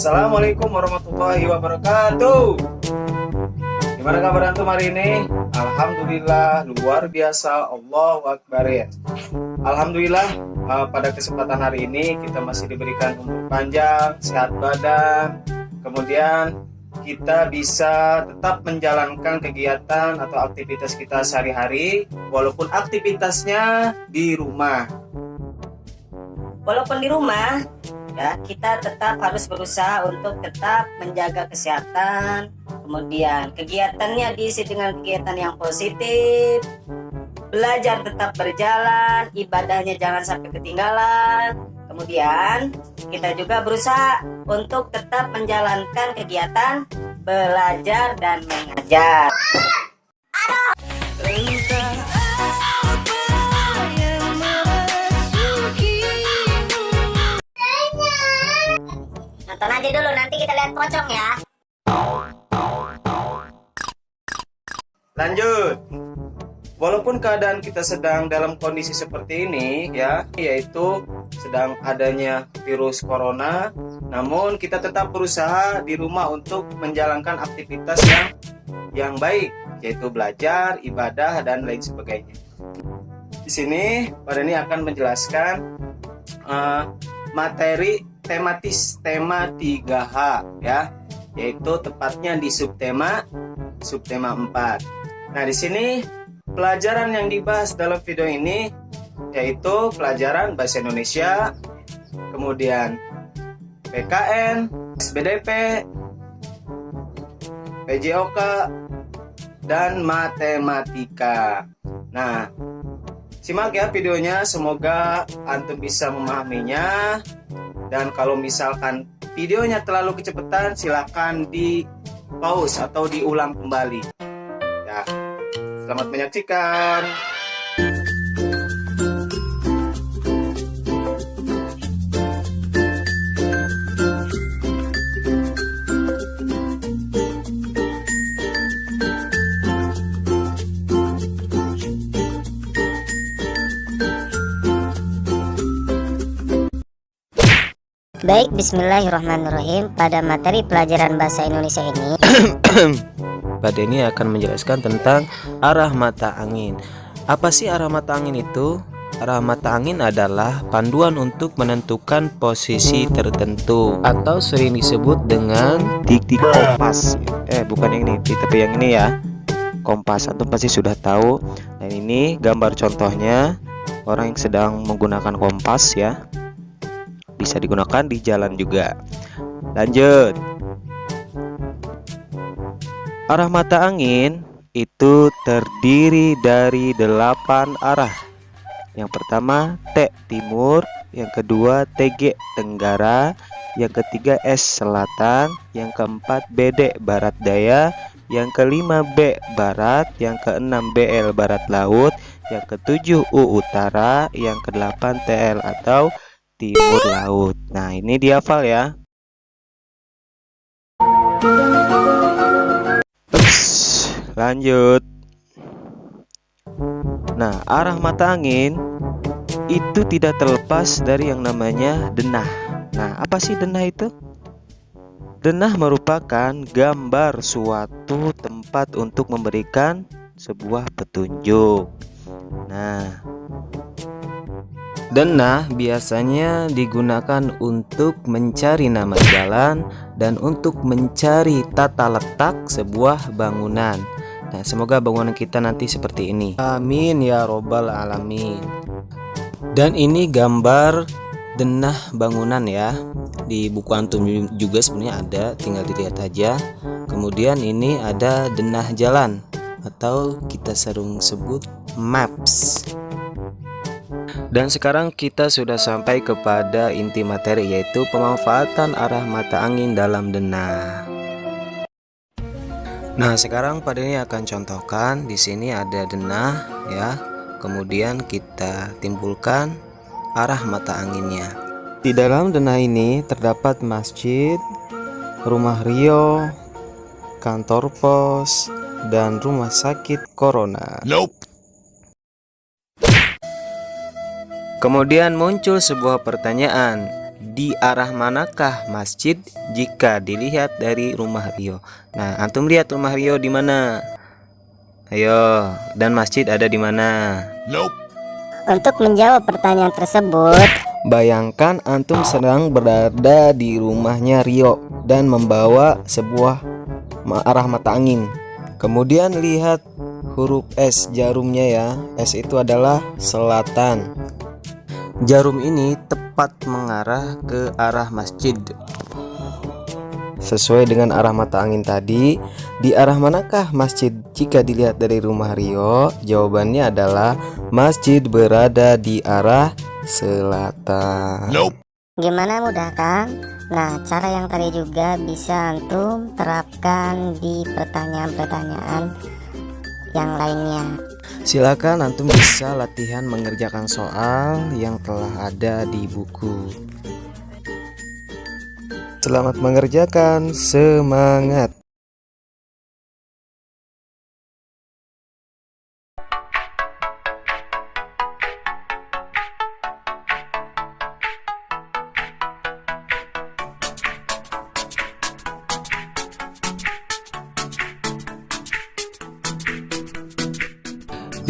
Assalamualaikum warahmatullahi wabarakatuh. Gimana kabar antum hari ini? Alhamdulillah luar biasa, Allahu Akbar ya. Alhamdulillah pada kesempatan hari ini kita masih diberikan umur panjang, sehat badan, kemudian kita bisa tetap menjalankan kegiatan atau aktivitas kita sehari-hari walaupun aktivitasnya di rumah. Walaupun di rumah, ya, kita tetap harus berusaha untuk tetap menjaga kesehatan. Kemudian kegiatannya diisi dengan kegiatan yang positif, belajar tetap berjalan, ibadahnya jangan sampai ketinggalan. Kemudian kita juga berusaha untuk tetap menjalankan kegiatan belajar dan mengajar. Nonton aja dulu, nanti kita lihat pocong ya. Lanjut. Walaupun keadaan kita sedang dalam kondisi seperti ini ya, yaitu sedang adanya virus corona, namun kita tetap berusaha di rumah untuk menjalankan aktivitas yang baik, yaitu belajar, ibadah dan lain sebagainya. Di sini Pak Dani akan menjelaskan materi tematis tema 3H ya, yaitu tepatnya di subtema 4. Nah, di sini pelajaran yang dibahas dalam video ini yaitu pelajaran bahasa Indonesia, kemudian PKN, SBDP, PJOK, dan matematika. Nah, simak ya videonya, semoga antum bisa memahaminya. Dan kalau misalkan videonya terlalu kecepatan, silakan di pause atau diulang kembali. Ya, selamat menyaksikan. Baik, bismillahirrahmanirrahim. Pada materi pelajaran bahasa Indonesia ini Pak Denny akan menjelaskan tentang arah mata angin. Apa sih arah mata angin itu? Arah mata angin adalah panduan untuk menentukan posisi tertentu atau sering disebut dengan titik kompas. Bukan yang ini, tapi yang ini ya. Kompas, antum pasti sudah tahu. Dan ini gambar contohnya orang yang sedang menggunakan kompas ya. Bisa digunakan di jalan juga. Lanjut. Arah mata angin itu terdiri dari 8 arah. Yang pertama T timur, yang kedua TG tenggara, yang ketiga S selatan, yang keempat BD barat daya, yang kelima B barat, yang keenam BL barat laut, yang ketujuh U utara, yang kedelapan TL atau timur laut. Nah, ini dihafal ya. Lanjut. Nah, arah mata angin itu tidak terlepas dari yang namanya denah. Nah, apa sih denah itu? Denah merupakan gambar suatu tempat untuk memberikan sebuah petunjuk. Nah, denah biasanya digunakan untuk mencari nama jalan dan untuk mencari tata letak sebuah bangunan. Nah, semoga bangunan kita nanti seperti ini. Amin ya robbal alamin. Dan ini gambar denah bangunan ya. Di buku antum juga sebenarnya ada, tinggal dilihat aja. Kemudian ini ada denah jalan atau kita sering sebut maps. Dan sekarang kita sudah sampai kepada inti materi, yaitu pemanfaatan arah mata angin dalam denah. Nah, sekarang Pak Denny akan contohkan. Di sini ada denah ya. Kemudian kita timbulkan arah mata anginnya. Di dalam denah ini terdapat masjid, rumah Rio, kantor pos, dan rumah sakit Corona. Kemudian muncul sebuah pertanyaan, di arah manakah masjid jika dilihat dari rumah Rio? Nah, antum lihat rumah Rio di mana? Ayo, dan masjid ada di mana? Untuk menjawab pertanyaan tersebut, Bayangkan antum sedang berada di rumahnya Rio dan membawa sebuah arah mata angin. Kemudian lihat huruf S jarumnya ya. S itu adalah selatan. Jarum ini tepat mengarah ke arah masjid. Sesuai dengan arah mata angin tadi, di arah manakah masjid jika dilihat dari rumah Rio? Jawabannya adalah masjid berada di arah selatan. gimana, mudah kan? Nah, cara yang tadi juga bisa antum terapkan di pertanyaan-pertanyaan yang lainnya. Silakan antum bisa latihan mengerjakan soal yang telah ada di buku. Selamat mengerjakan, semangat.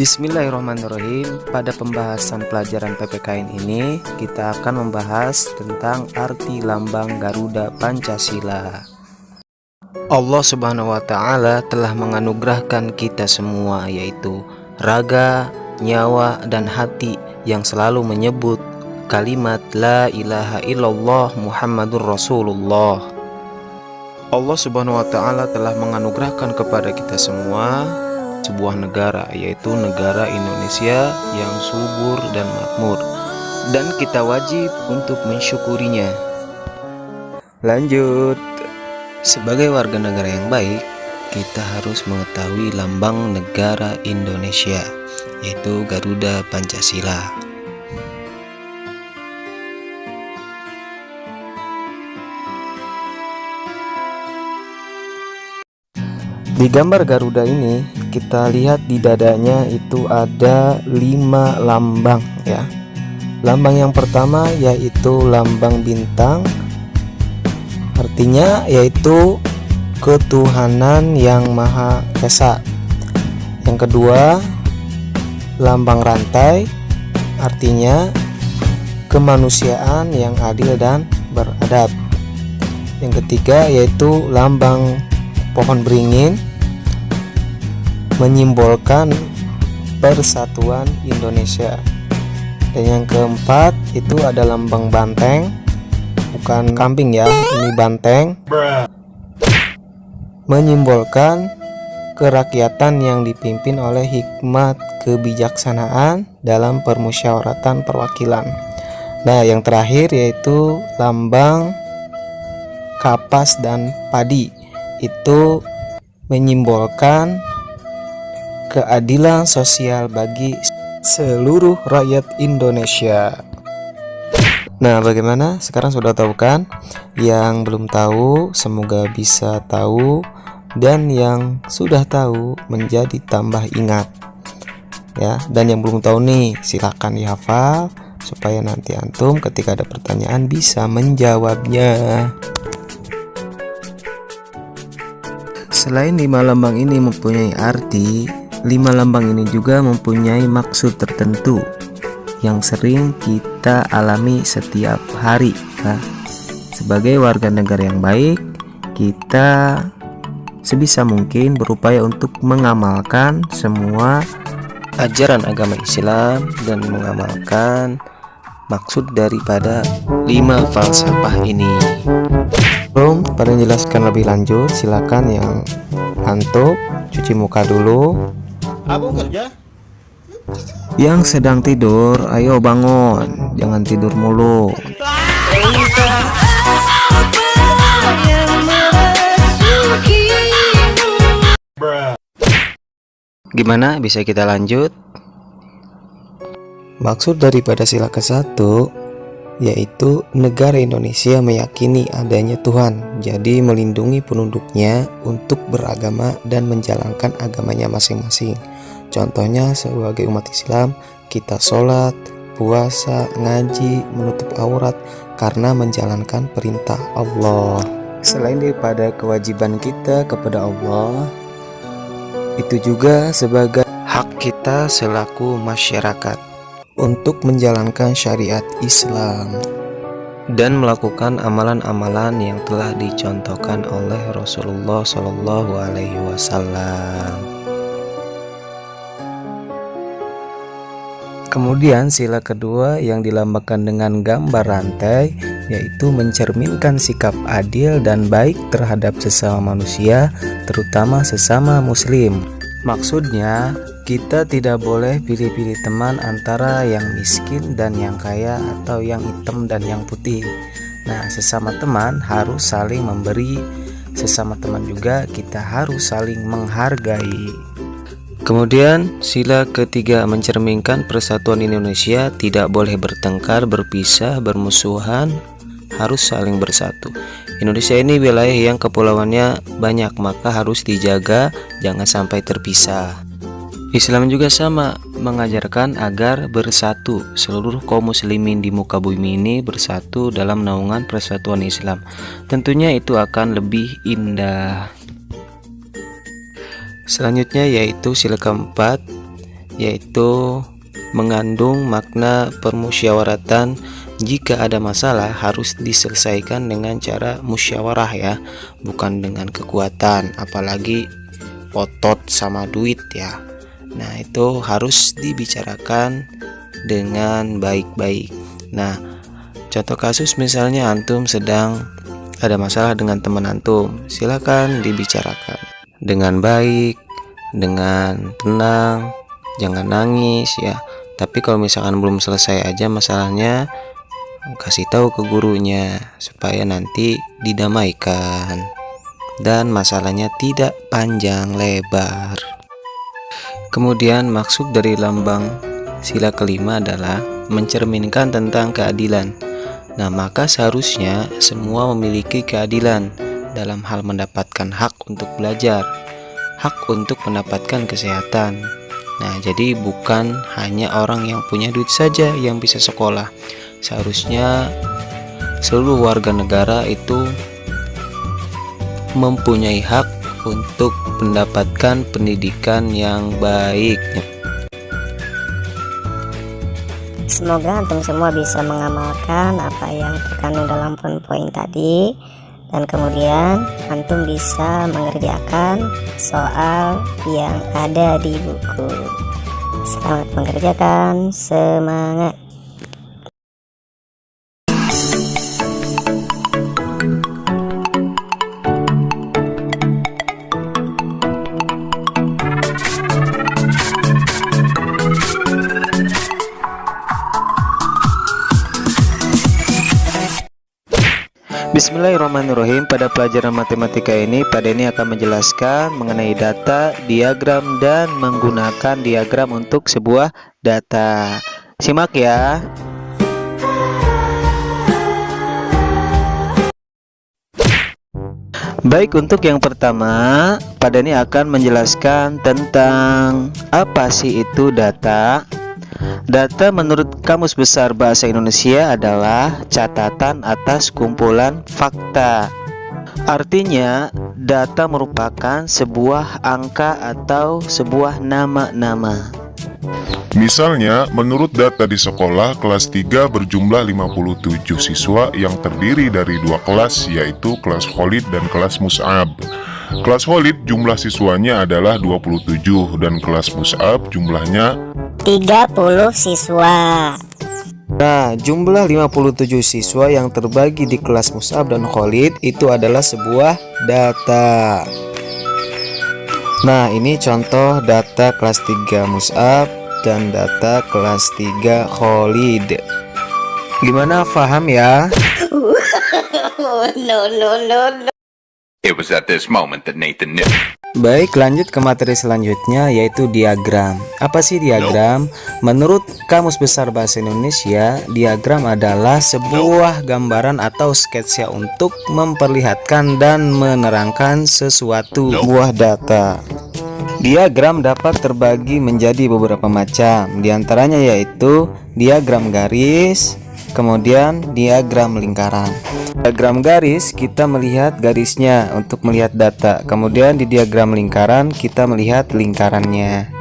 Bismillahirrahmanirrahim. Pada pembahasan pelajaran PPKN ini kita akan membahas tentang arti lambang Garuda Pancasila. Allah Subhanahu wa Ta'ala telah menganugerahkan kita semua, yaitu raga, nyawa, dan hati yang selalu menyebut kalimat La ilaha illallah Muhammadur Rasulullah. Allah Subhanahu wa Ta'ala telah menganugerahkan kepada kita semua sebuah negara, yaitu negara Indonesia yang subur dan makmur, dan kita wajib untuk mensyukurinya. Lanjut, sebagai warga negara yang baik, kita harus mengetahui lambang negara Indonesia, yaitu Garuda Pancasila. Di gambar Garuda ini kita lihat di dadanya itu ada 5 lambang ya. Lambang yang pertama yaitu lambang bintang, artinya yaitu ketuhanan yang maha esa. Yang kedua, lambang rantai, artinya kemanusiaan yang adil dan beradab. Yang ketiga yaitu lambang pohon beringin, menyimbolkan persatuan Indonesia. Dan yang keempat itu ada lambang banteng, bukan kambing ya, ini banteng, menyimbolkan kerakyatan yang dipimpin oleh hikmat kebijaksanaan dalam permusyawaratan perwakilan. Nah, yang terakhir yaitu lambang kapas dan padi, itu menyimbolkan keadilan sosial bagi seluruh rakyat Indonesia. Nah, bagaimana? Sekarang sudah tahu kan? Yang belum tahu semoga bisa tahu, dan yang sudah tahu menjadi tambah ingat. Ya, dan yang belum tahu nih silakan dihafal supaya nanti antum ketika ada pertanyaan bisa menjawabnya. Selain 5 lambang ini mempunyai arti, 5 lambang ini juga mempunyai maksud tertentu yang sering kita alami setiap hari. Nah, sebagai warga negara yang baik, kita sebisa mungkin berupaya untuk mengamalkan semua ajaran agama Islam dan mengamalkan maksud daripada 5 falsafah ini. Belum pada menjelaskan lebih lanjut, silakan yang ngantuk cuci muka dulu. Abang kerja? Yang sedang tidur, ayo bangun, jangan tidur mulu. Gimana, bisa kita lanjut? Maksud daripada sila ke-1 yaitu negara Indonesia meyakini adanya Tuhan, jadi melindungi penduduknya untuk beragama dan menjalankan agamanya masing-masing. Contohnya sebagai umat Islam, kita sholat, puasa, ngaji, menutup aurat karena menjalankan perintah Allah. Selain daripada kewajiban kita kepada Allah, itu juga sebagai hak kita selaku masyarakat untuk menjalankan syariat Islam dan melakukan amalan-amalan yang telah dicontohkan oleh Rasulullah Shallallahu Alaihi Wasallam. Kemudian sila kedua yang dilambangkan dengan gambar rantai, yaitu mencerminkan sikap adil dan baik terhadap sesama manusia, terutama sesama muslim. Maksudnya, kita tidak boleh pilih-pilih teman antara yang miskin dan yang kaya atau yang hitam dan yang putih. Nah, sesama teman harus saling memberi, sesama teman juga kita harus saling menghargai. Kemudian sila ketiga mencerminkan persatuan Indonesia, tidak boleh bertengkar, berpisah, bermusuhan, harus saling bersatu. Indonesia ini wilayah yang kepulauannya banyak, maka harus dijaga, jangan sampai terpisah. Islam juga sama, mengajarkan agar bersatu. Seluruh kaum muslimin di muka bumi ini bersatu dalam naungan persatuan Islam. Tentunya itu akan lebih indah. Selanjutnya yaitu sila keempat, yaitu mengandung makna permusyawaratan. Jika ada masalah harus diselesaikan dengan cara musyawarah ya, bukan dengan kekuatan, apalagi otot sama duit ya. Nah, itu harus dibicarakan dengan baik-baik. Nah, contoh kasus misalnya antum sedang ada masalah dengan teman antum, silakan dibicarakan dengan baik, dengan tenang, jangan nangis ya. Tapi kalau misalkan belum selesai aja masalahnya, kasih tahu ke gurunya supaya nanti didamaikan dan masalahnya tidak panjang lebar. Kemudian maksud dari lambang sila kelima adalah mencerminkan tentang keadilan. Nah, maka seharusnya semua memiliki keadilan dalam hal mendapatkan hak untuk belajar, hak untuk mendapatkan kesehatan. Nah, jadi bukan hanya orang yang punya duit saja yang bisa sekolah. Seharusnya seluruh warga negara itu mempunyai hak untuk mendapatkan pendidikan yang baik. Semoga antum semua bisa mengamalkan apa yang terkandung dalam poin-poin tadi, dan kemudian antum bisa mengerjakan soal yang ada di buku. Selamat mengerjakan, semangat. Bismillahirrahmanirrahim. Pada pelajaran matematika ini, Pak Denny akan menjelaskan mengenai data, diagram, dan menggunakan diagram untuk sebuah data. Simak ya. Baik, untuk yang pertama, Pak Denny akan menjelaskan tentang apa sih itu data. Data menurut Kamus Besar Bahasa Indonesia adalah catatan atas kumpulan fakta. Artinya, data merupakan sebuah angka atau sebuah nama-nama. Misalnya, menurut data di sekolah, kelas 3 berjumlah 57 siswa yang terdiri dari 2 kelas, yaitu kelas Khalid dan kelas Mus'ab. Kelas Khalid jumlah siswanya adalah 27 dan kelas Mus'ab jumlahnya 30 siswa. Nah, jumlah 57 siswa yang terbagi di kelas Mus'ab dan Khalid itu adalah sebuah data. Nah, ini contoh data kelas 3 Mus'ab dan data kelas 3 Khalid. Gimana, paham ya? No. It was at this moment that Nathan knew. Baik, lanjut ke materi selanjutnya, yaitu diagram. Apa sih diagram? Menurut Kamus Besar Bahasa Indonesia, diagram adalah sebuah gambaran atau sketsa untuk memperlihatkan dan menerangkan sesuatu buah data. Diagram dapat terbagi menjadi beberapa macam, diantaranya yaitu diagram garis, kemudian diagram lingkaran. Diagram garis kita melihat garisnya untuk melihat data, kemudian di diagram lingkaran kita melihat lingkarannya.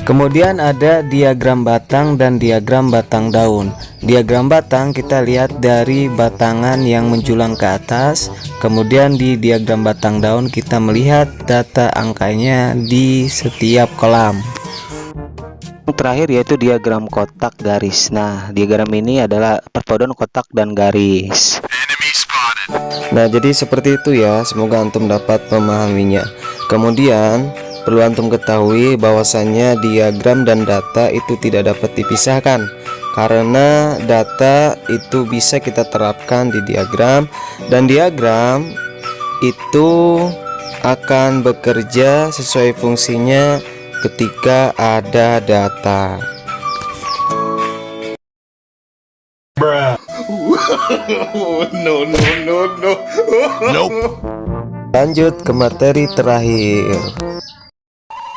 Kemudian ada diagram batang dan diagram batang daun. Diagram batang kita lihat dari batangan yang menjulang ke atas, kemudian di diagram batang daun kita melihat data angkanya di setiap kolam. Terakhir yaitu diagram kotak garis. Nah, diagram ini adalah perpaduan kotak dan garis. Nah, jadi seperti itu ya. Semoga antum dapat memahaminya. Kemudian perlu antum ketahui bahwasannya diagram dan data itu tidak dapat dipisahkan, karena data itu bisa kita terapkan di diagram, dan diagram itu akan bekerja sesuai fungsinya ketika ada data. Lanjut ke materi terakhir,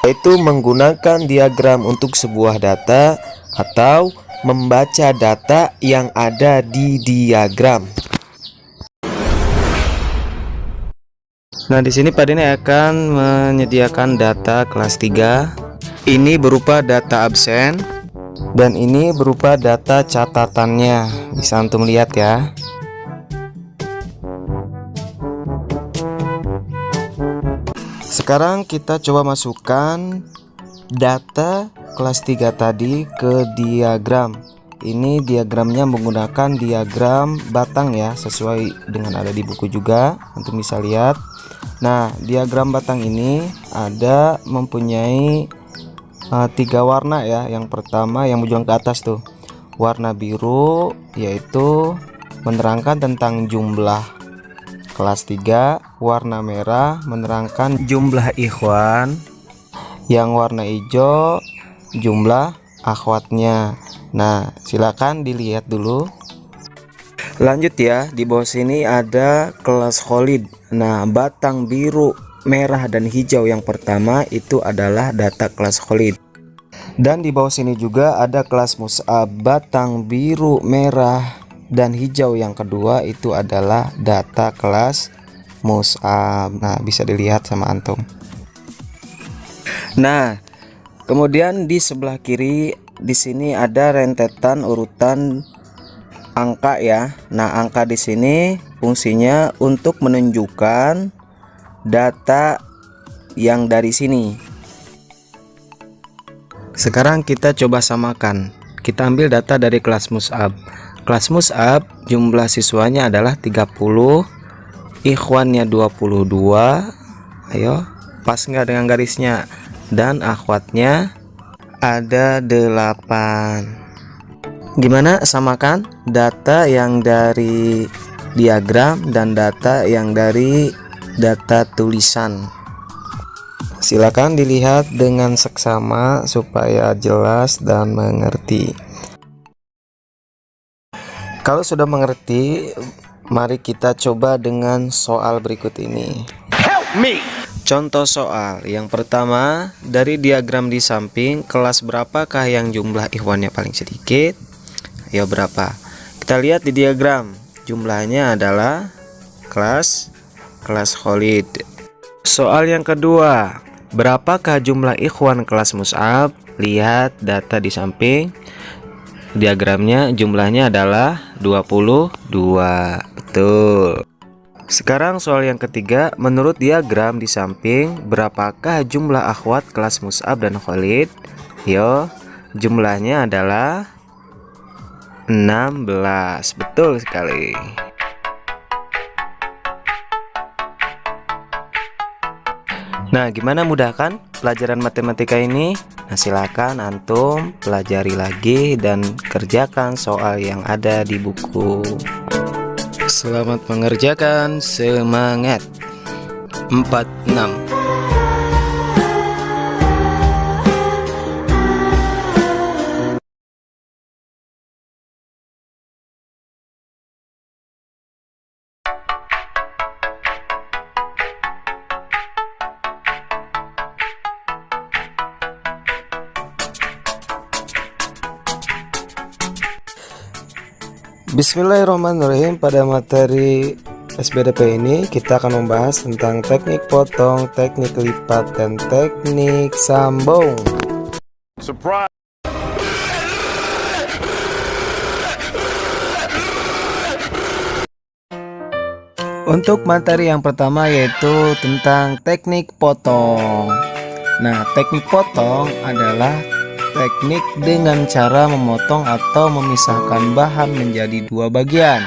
yaitu menggunakan diagram untuk sebuah data atau membaca data yang ada di diagram. Nah, di sini Pak Dene akan menyediakan data kelas 3. Ini berupa data absen dan ini berupa data catatannya. Bisa antum lihat ya. Sekarang kita coba masukkan data kelas 3 tadi ke diagram. Ini diagramnya menggunakan diagram batang ya, sesuai dengan ada di buku juga, antum bisa lihat. Nah, diagram batang ini ada mempunyai 3 warna ya. Yang pertama yang menjulang ke atas tuh, warna biru, yaitu menerangkan tentang jumlah kelas 3. Warna merah menerangkan jumlah ikhwan. Yang warna hijau jumlah akhwatnya. Nah, silakan dilihat dulu. Lanjut ya, di bawah sini ada kelas Khalid. Nah, batang biru, merah dan hijau yang pertama itu adalah data kelas Khalid. Dan di bawah sini juga ada kelas Mus'ab, batang biru, merah dan hijau yang kedua itu adalah data kelas Mus'ab. Nah, bisa dilihat sama antum. Nah, kemudian di sebelah kiri di sini ada rentetan urutan angka ya. Nah, angka di sini fungsinya untuk menunjukkan data yang dari sini. Sekarang kita coba samakan. Kita ambil data dari kelas Mus'ab. Kelas Mus'ab jumlah siswanya adalah 30, ikhwannya 22. Ayo, pas nggak dengan garisnya? Dan akhwatnya ada 8. Gimana samakan data yang dari diagram dan data yang dari data tulisan? Silakan dilihat dengan seksama supaya jelas dan mengerti. Kalau sudah mengerti, mari kita coba dengan soal berikut ini. Help me. Contoh soal yang pertama, dari diagram di samping, kelas berapakah yang jumlah ikhwannya paling sedikit? Ya, berapa? Kita lihat di diagram, jumlahnya adalah kelas Khalid. Soal yang kedua, berapakah jumlah ikhwan kelas Mus'ab? Lihat data di samping, diagramnya jumlahnya adalah 22. Betul. Sekarang soal yang ketiga, menurut diagram di samping, berapakah jumlah akhwat kelas Mus'ab dan Khalid? Yo, jumlahnya adalah 16. Betul sekali. Nah, gimana, mudah kan pelajaran matematika ini? Nah, silakan antum pelajari lagi dan kerjakan soal yang ada di buku. Selamat mengerjakan, semangat. 46. Bismillahirrahmanirrahim. Pada materi SBDP ini kita akan membahas tentang teknik potong, teknik lipat, dan teknik sambung. Surprise! Untuk materi yang pertama yaitu tentang teknik potong. Nah, teknik potong adalah teknik dengan cara memotong atau memisahkan bahan menjadi dua bagian.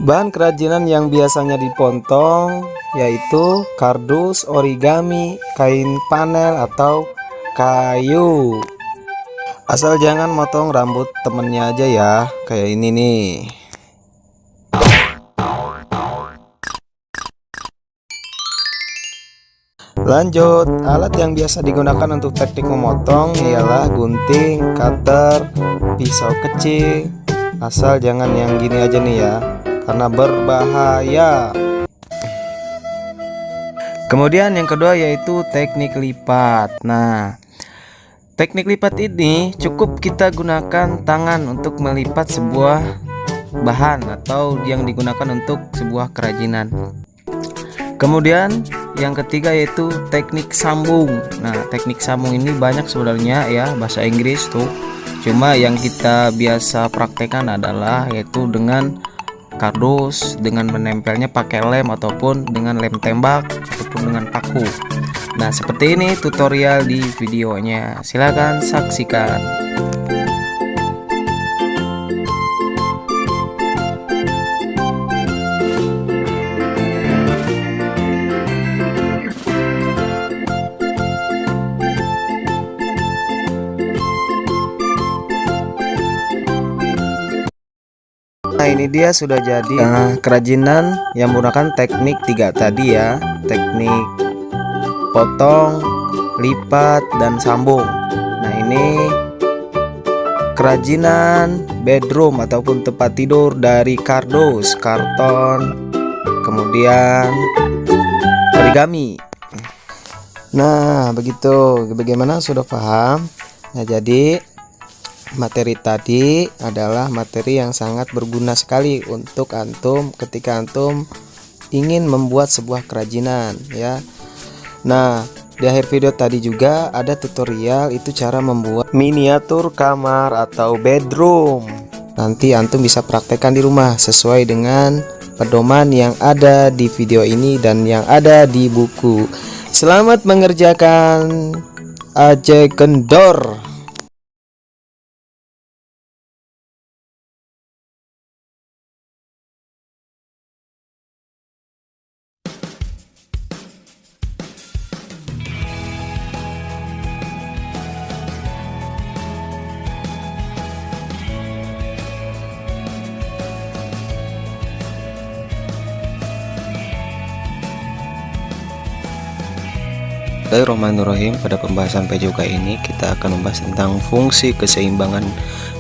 Bahan kerajinan yang biasanya dipotong yaitu kardus, origami, kain panel, atau kayu. Asal jangan motong rambut temennya aja ya, kayak ini nih. Lanjut, alat yang biasa digunakan untuk teknik memotong ialah gunting, cutter, pisau kecil. Asal jangan yang gini aja nih ya, karena berbahaya. Kemudian yang kedua yaitu teknik lipat. Nah, teknik lipat ini cukup kita gunakan tangan untuk melipat sebuah bahan atau yang digunakan untuk sebuah kerajinan. Kemudian yang ketiga yaitu teknik sambung. Nah, teknik sambung ini banyak sebenarnya ya, bahasa Inggris tuh. Cuma yang kita biasa praktekkan adalah yaitu dengan kardus, dengan menempelnya pakai lem ataupun dengan lem tembak ataupun dengan paku. Nah, seperti ini tutorial di videonya. Silakan saksikan. Nah, ini dia sudah jadi kerajinan yang menggunakan teknik 3 tadi ya, teknik potong, lipat, dan sambung. Nah, ini kerajinan bedroom ataupun tempat tidur dari kardus, karton, kemudian origami. Nah, begitu. Bagaimana, sudah paham? Nah, jadi materi tadi adalah materi yang sangat berguna sekali untuk antum ketika antum ingin membuat sebuah kerajinan ya. Nah, di akhir video tadi juga ada tutorial itu cara membuat miniatur kamar atau bedroom. Nanti antum bisa praktekkan di rumah sesuai dengan pedoman yang ada di video ini dan yang ada di buku. Selamat mengerjakan, Aceh Kendor. Bismillahirrahmanirrahim. Pada pembahasan PJOK ini kita akan membahas tentang fungsi keseimbangan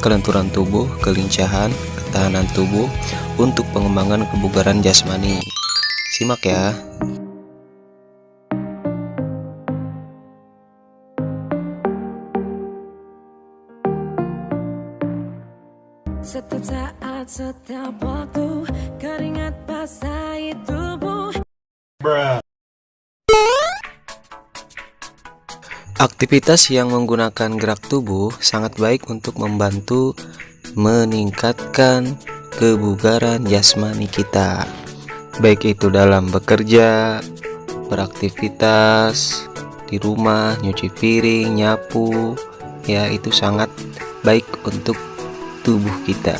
kelenturan tubuh, kelincahan, ketahanan tubuh untuk pengembangan kebugaran jasmani. Simak ya. Setiap saat, setiap waktu, keringat basahi tubuh. Aktivitas yang menggunakan gerak tubuh sangat baik untuk membantu meningkatkan kebugaran jasmani kita, baik itu dalam bekerja, beraktivitas di rumah, nyuci piring, nyapu, ya itu sangat baik untuk tubuh kita.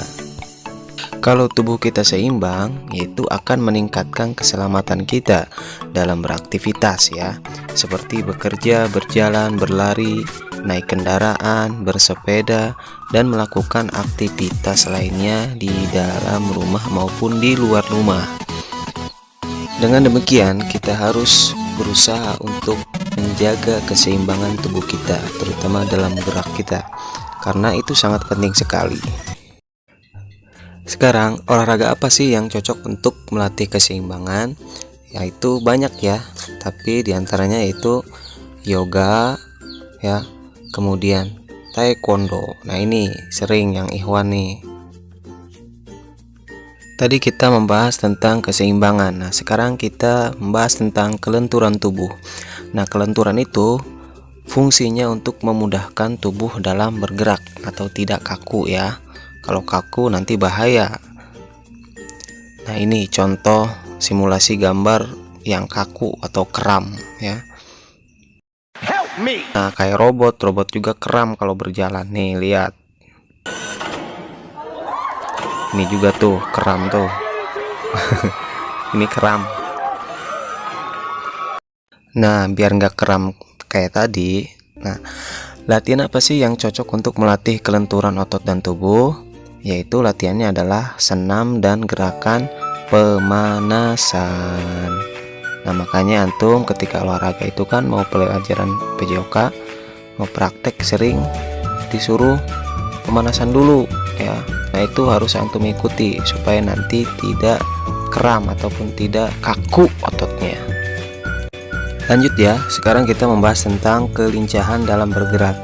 Kalau tubuh kita seimbang, yaitu akan meningkatkan keselamatan kita dalam beraktivitas ya, seperti bekerja, berjalan, berlari, naik kendaraan, bersepeda, dan melakukan aktivitas lainnya di dalam rumah maupun di luar rumah. Dengan demikian, kita harus berusaha untuk menjaga keseimbangan tubuh kita, terutama dalam gerak kita, karena itu sangat penting sekali. Sekarang, olahraga apa sih yang cocok untuk melatih keseimbangan? Yaitu banyak ya, tapi diantaranya itu yoga ya, kemudian taekwondo. Nah ini sering yang Ikhwan nih. Tadi kita membahas tentang keseimbangan. Nah sekarang kita membahas tentang kelenturan tubuh. Nah kelenturan itu fungsinya untuk memudahkan tubuh dalam bergerak atau tidak kaku ya. Kalau kaku nanti bahaya. Nah ini contoh simulasi gambar yang kaku atau kram ya. Nah kayak robot juga kram kalau berjalan nih, lihat. Ini juga tuh kram tuh. Ini kram. Nah biar nggak kram kayak tadi, nah latihan apa sih yang cocok untuk melatih kelenturan otot dan tubuh? Yaitu latihannya adalah senam dan gerakan pemanasan. Nah makanya antum ketika olahraga itu kan mau pelajaran PJOK, mau praktek sering disuruh pemanasan dulu ya. Nah itu harus antum ikuti supaya nanti tidak kram ataupun tidak kaku ototnya. Lanjut ya, sekarang kita membahas tentang kelincahan dalam bergerak.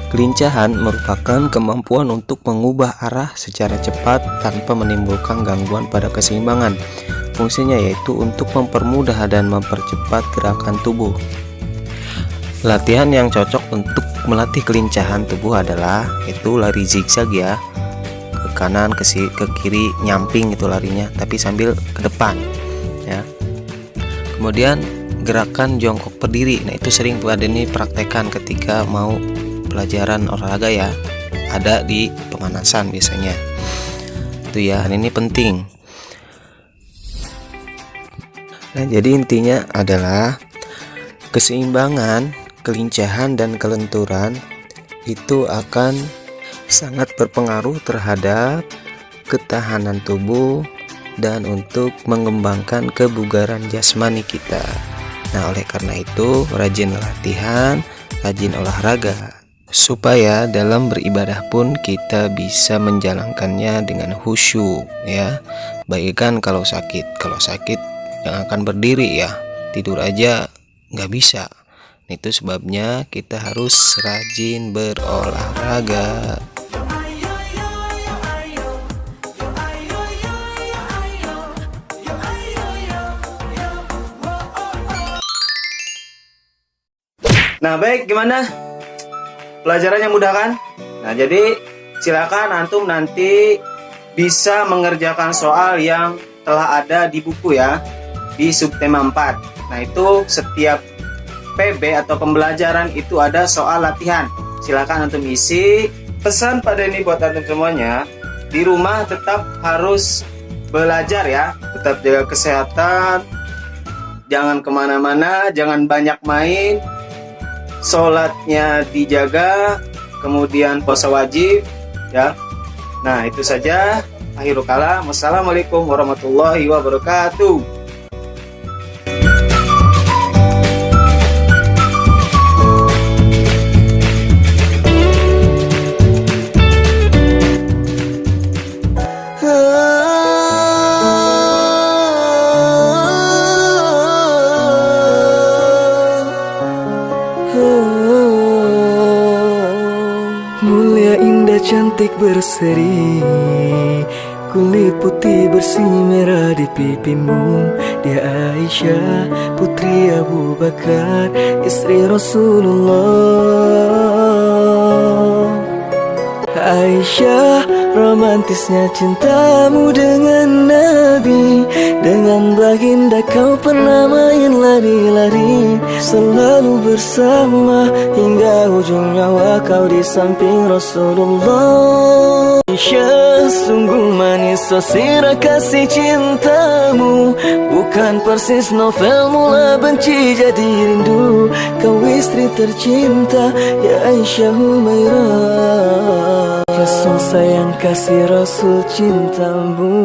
Kelincahan merupakan kemampuan untuk mengubah arah secara cepat tanpa menimbulkan gangguan pada keseimbangan. Fungsinya yaitu untuk mempermudah dan mempercepat gerakan tubuh. Latihan yang cocok untuk melatih kelincahan tubuh adalah itu lari zigzag ya, ke kanan ke kiri nyamping itu larinya, tapi sambil ke depan ya. Kemudian gerakan jongkok berdiri. Nah itu sering Pak Denny praktekkan ketika mau pelajaran olahraga ya, ada di pemanasan biasanya itu ya. Ini penting. Nah jadi intinya adalah keseimbangan, kelincahan dan kelenturan itu akan sangat berpengaruh terhadap ketahanan tubuh dan untuk mengembangkan kebugaran jasmani kita. Nah oleh karena itu rajin latihan, rajin olahraga, supaya dalam beribadah pun kita bisa menjalankannya dengan khusyuk ya. Baikkan kalau sakit yang akan berdiri ya, tidur aja nggak bisa. Itu sebabnya kita harus rajin berolahraga. Nah baik, gimana? Pelajarannya mudah kan? Nah jadi silakan antum nanti bisa mengerjakan soal yang telah ada di buku ya, di subtema 4. Nah itu setiap PB atau pembelajaran itu ada soal latihan. Silakan antum isi. Pesan pada ini buat antum semuanya, di rumah tetap harus belajar ya, tetap jaga kesehatan, jangan kemana-mana, jangan banyak main, sholatnya dijaga, kemudian puasa wajib ya. Nah itu saja, akhirul kalam. Wassalamualaikum warahmatullahi wabarakatuh. Mulia indah cantik berseri, kulit putih bersih merah di pipimu. Dia Aisyah putri Abu Bakar, istri Rasulullah. Aisyah, romantisnya cintamu dengan Nabi. Dengan baginda kau pernah main lari-lari, selalu bersama hingga ujung nyawa kau di samping Rasulullah. Aisyah, sungguh manis sosira kasih cintamu, bukan persis novel mula benci jadi rindu. Kau istri tercinta, ya Aisyah Humairah. Rasul sayang kasih Rasul cintamu.